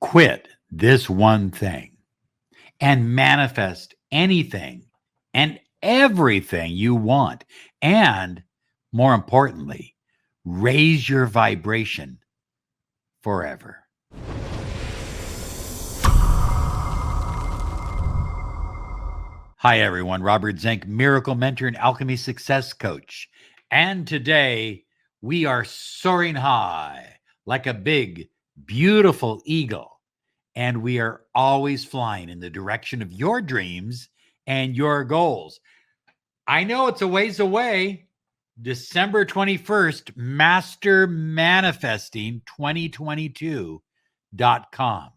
Quit this one thing and manifest anything and everything you want. And more importantly, raise your vibration forever. Hi, everyone. Robert Zink, miracle mentor and alchemy success coach. And today we are soaring high like a big, beautiful eagle. And we are always flying in the direction of your dreams and your goals. I know it's a ways away. December 21st, mastermanifesting2022.com.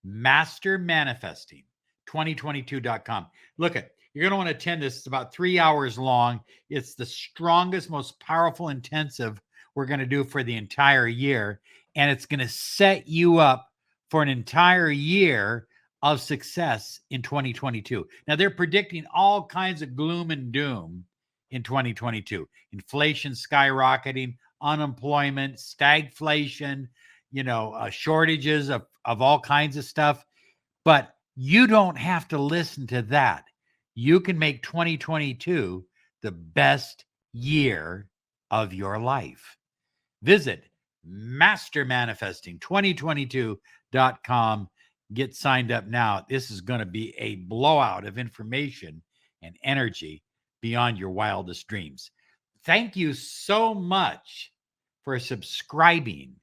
Mastermanifesting2022.com. Look at, you're going to want to attend this. It's about 3 hours long. It's the strongest, most powerful intensive we're going to do for the entire year. And it's going to set you up for an entire year of success in 2022. Now, they're predicting all kinds of gloom and doom in 2022. Inflation skyrocketing, unemployment, stagflation, shortages of all kinds of stuff. But you don't have to listen to that. You can make 2022 the best year of your life. Visit mastermanifesting2022.com. Get signed up now. This is going to be a blowout of information and energy beyond your wildest dreams. Thank you so much for subscribing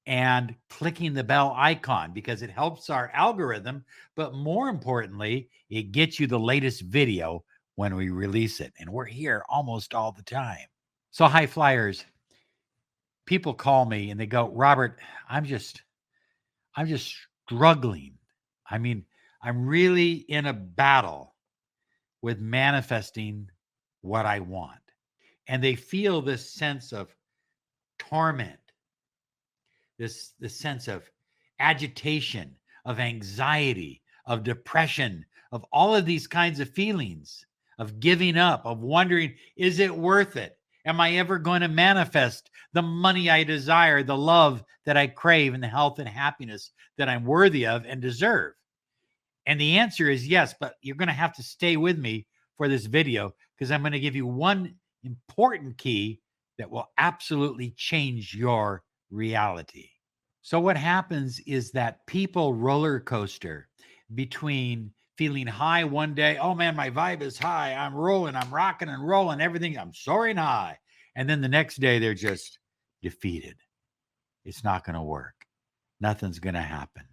and clicking the bell icon, because it helps our algorithm, but more importantly, it gets you the latest video when we release it. And we're here almost all the time. So high flyers, people call me and they go, Robert, I'm just struggling. I mean, I'm really in a battle with manifesting what I want. And they feel this sense of torment, this sense of agitation, of anxiety, of depression, of all of these kinds of feelings, of giving up, of wondering, is it worth it? Am I ever going to manifest the money I desire, the love that I crave, and the health and happiness that I'm worthy of and deserve? And the answer is yes, but you're going to have to stay with me for this video, because I'm going to give you one important key that will absolutely change your reality. So what happens is that people roller coaster between feeling high one day. Oh man, my vibe is high. I'm rolling, I'm rocking and rolling, everything. I'm soaring high. And then the next day they're just defeated. It's not going to work. Nothing's going to happen.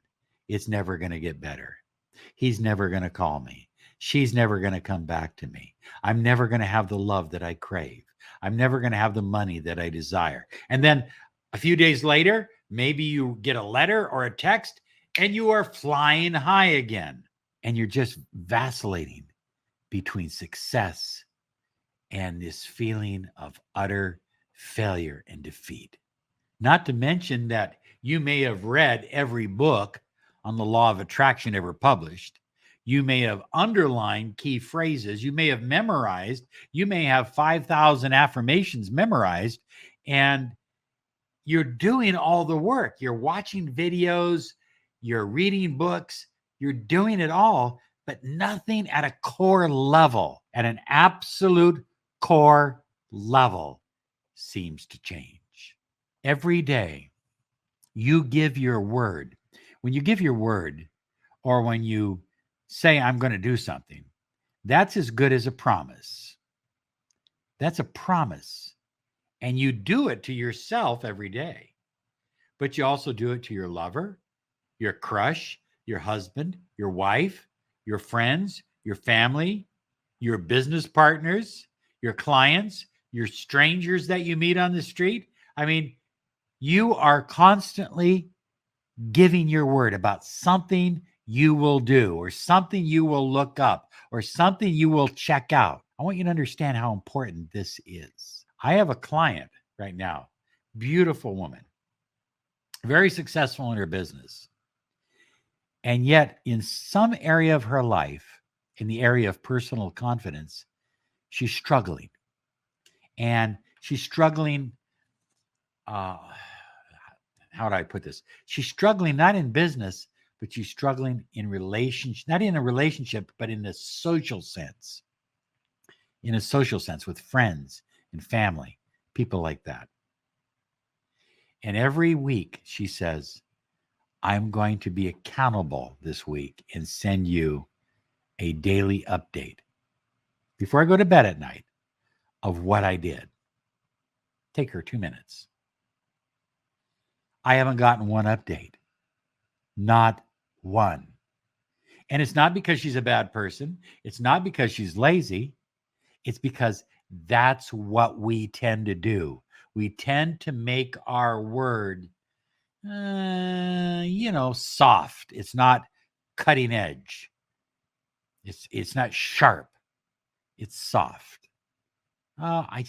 It's never going to get better. He's never going to call me. She's never going to come back to me. I'm never going to have the love that I crave. I'm never going to have the money that I desire. And then a few days later, maybe you get a letter or a text and you are flying high again. And you're just vacillating between success and this feeling of utter failure and defeat. Not to mention that you may have read every book on the law of attraction ever published. You may have underlined key phrases. You may have memorized. You may have 5,000 affirmations memorized. And you're doing all the work. You're watching videos. You're reading books. You're doing it all, but nothing at a core level, at an absolute core level, seems to change. Every day, you give your word. When you give your word, or when you say, I'm going to do something, that's as good as a promise. That's a promise. And you do it to yourself every day. But you also do it to your lover, your crush, your husband, your wife, your friends, your family, your business partners, your clients, your strangers that you meet on the street. I mean, you are constantly giving your word about something you will do, or something you will look up, or something you will check out. I want you to understand how important this is. I have a client right now, beautiful woman, very successful in her business. And yet, in some area of her life, in the area of personal confidence, she's struggling. And she's struggling how do I put this? She's struggling not in business, but she's struggling in relationship, not in a relationship, but in a social sense, with friends and family, people like that. And every week she says, I'm going to be accountable this week and send you a daily update before I go to bed at night of what I did. Take her 2 minutes. I haven't gotten one update. Not one. And it's not because she's a bad person. It's not because she's lazy. It's because that's what we tend to do. We tend to make our word, soft. It's not cutting edge. It's not sharp. It's soft. I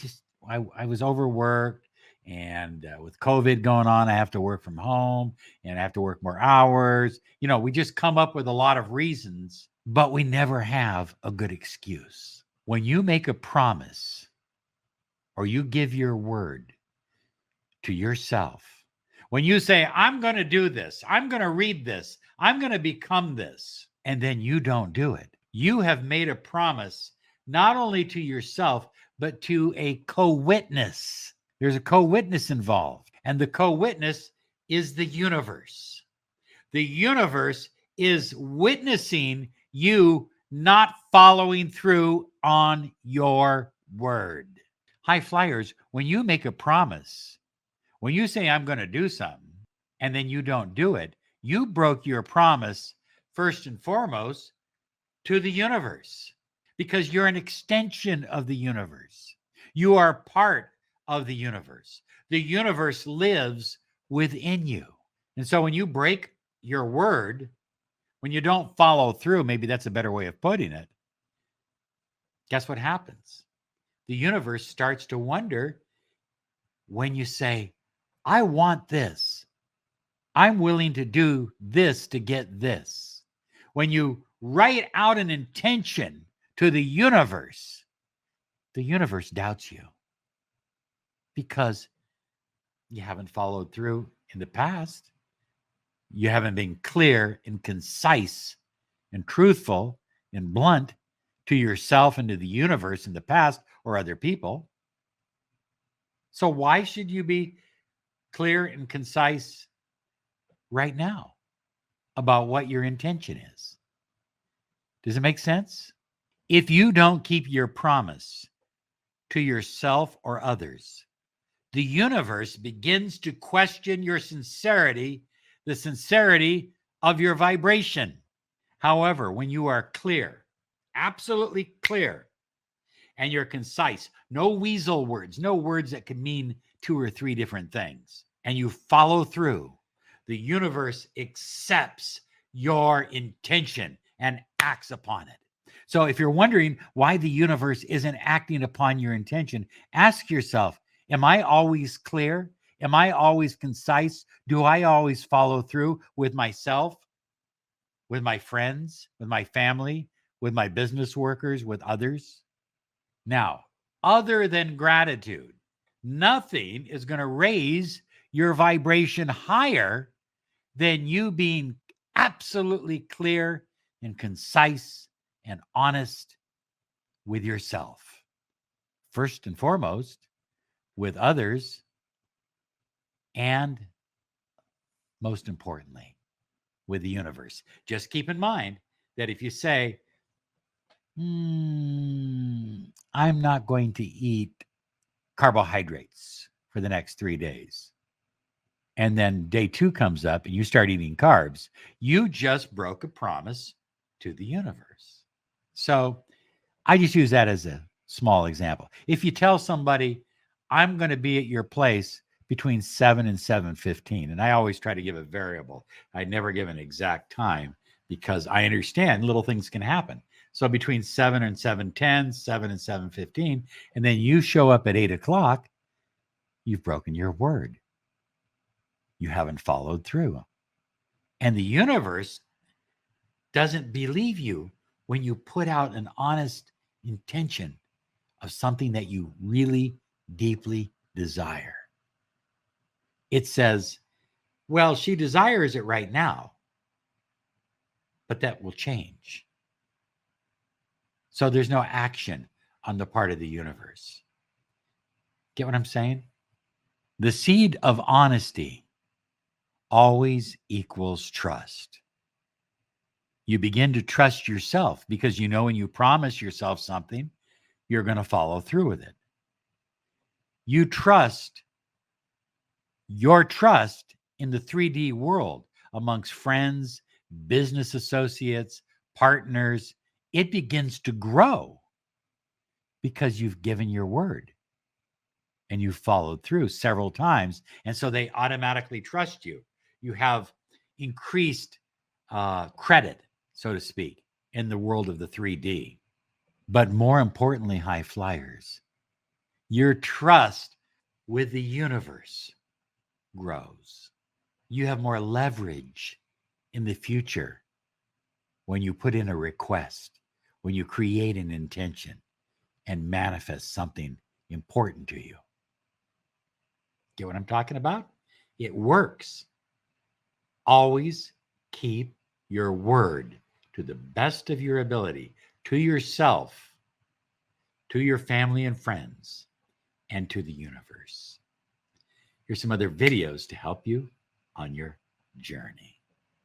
was overworked, and with COVID going on, I have to work from home and I have to work more hours. We just come up with a lot of reasons, but we never have a good excuse. When you make a promise or you give your word to yourself, when you say, I'm going to do this, I'm going to read this, I'm going to become this, and then you don't do it, you have made a promise not only to yourself, but to a co-witness. There's a co-witness involved, and the co-witness is the universe. The universe is witnessing you not following through on your word. High flyers, when you make a promise, when you say, I'm going to do something, and then you don't do it, you broke your promise first and foremost to the universe, because you're an extension of the universe. You are part of the universe. The universe lives within you. And so when you break your word, when you don't follow through, maybe that's a better way of putting it, guess what happens? The universe starts to wonder when you say, I want this. I'm willing to do this to get this. When you write out an intention to the universe doubts you because you haven't followed through in the past. You haven't been clear and concise and truthful and blunt to yourself and to the universe in the past or other people. So why should you be clear and concise right now about what your intention is? Does it make sense? If you don't keep your promise to yourself or others, the universe begins to question your sincerity, the sincerity of your vibration. However, when you are clear, absolutely clear, and you're concise, no weasel words, no words that could mean 2 or 3 different things, and you follow through, the universe accepts your intention and acts upon it. So if you're wondering why the universe isn't acting upon your intention, ask yourself, am I always clear? Am I always concise? Do I always follow through with myself, with my friends, with my family, with my business workers, with others? Now, other than gratitude, nothing is going to raise your vibration higher than you being absolutely clear and concise and honest with yourself. First and foremost, with others, and most importantly, with the universe. Just keep in mind that if you say, I'm not going to eat carbohydrates for the next 3 days, and then day 2 comes up and you start eating carbs, you just broke a promise to the universe. So I just use that as a small example. If you tell somebody, I'm going to be at your place between 7 and 7:15, and I always try to give a variable. I never give an exact time because I understand little things can happen. So between 7 and 7:10, 7 and 7:15, and then you show up at 8 o'clock, you've broken your word. You haven't followed through. And the universe doesn't believe you when you put out an honest intention of something that you really deeply desire. It says, Well, she desires it right now, but that will change. So there's no action on the part of the universe. Get what I'm saying? The seed of honesty always equals trust. You begin to trust yourself because you know when you promise yourself something, you're going to follow through with it. You trust your trust in the 3D world amongst friends, business associates, partners. It begins to grow because you've given your word and you've followed through several times. And so they automatically trust you. You have increased credit, so to speak, in the world of the 3D. But more importantly, high flyers, your trust with the universe grows. You have more leverage in the future when you put in a request, when you create an intention and manifest something important to you. Get what I'm talking about? It works. Always keep your word to the best of your ability, to yourself, to your family and friends, and to the universe. Here's some other videos to help you on your journey.